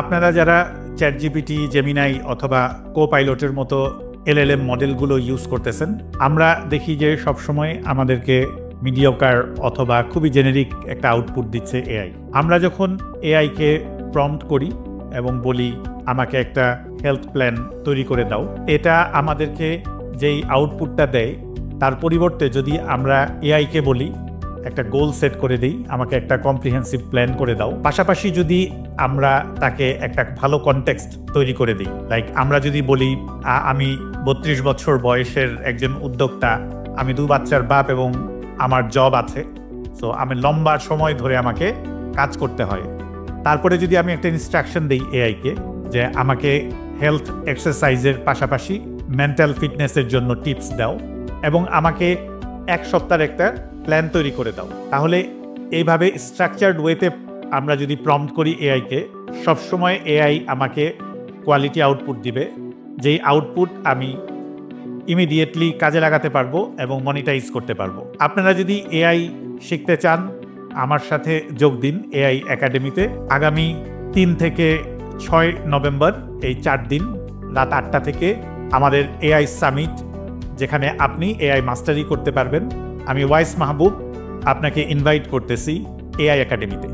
আপনারা যারা ChatGPT, Gemini অথবা কোপাইলটের মতো এলএলএম মডেলগুলো ইউজ করতেছেন, আমরা দেখি যে সবসময় আমাদেরকে মিডিওকার অথবা খুবই জেনেরিক একটা আউটপুট দিচ্ছে এআই। আমরা যখন এআইকে প্রম্পট করি এবং বলি আমাকে একটা হেলথ প্ল্যান তৈরি করে দাও, এটা আমাদেরকে যেই আউটপুটটা দেয় তার পরিবর্তে যদি আমরা এআইকে বলি একটা গোল সেট করে দিই, আমাকে একটা কম্প্রিহেন্সিভ প্ল্যান করে দাও, পাশাপাশি যদি আমরা তাকে একটা ভালো কনটেক্সট তৈরি করে দিই, লাইক আমরা যদি বলি আমি 32 বছর বয়সের একজন উদ্যোক্তা, আমি 2 বাচ্চার বাপ এবং আমার জব আছে, সো আমি লম্বা সময় ধরে আমাকে কাজ করতে হয়। তারপরে যদি আমি একটা ইনস্ট্রাকশন দিই এআইকে যে আমাকে হেলথ এক্সারসাইজের পাশাপাশি মেন্টাল ফিটনেসের জন্য টিপস দাও এবং আমাকে 1 সপ্তাহের একটা প্ল্যান তৈরি করে দাও, তাহলে এইভাবে স্ট্রাকচার্ড ওয়েতে আমরা যদি প্রম্পট করি এআইকে, সবসময় এআই আমাকে কোয়ালিটি আউটপুট দিবে, যেই আউটপুট আমি ইমিডিয়েটলি কাজে লাগাতে পারবো এবং মনিটাইজ করতে পারবো। আপনারা যদি এআই শিখতে চান, আমার সাথে যোগ দিন এআই একাডেমিতে। আগামী 3 থেকে 6 নভেম্বর এই 4 দিন রাত 8টা থেকে আমাদের এআই সামিট, যেখানে আপনি এআই মাস্টারি করতে পারবেন। আমি ওয়াইস মাহবুব আপনাকে ইনভাইট করতেছি এআই একাডেমিতে।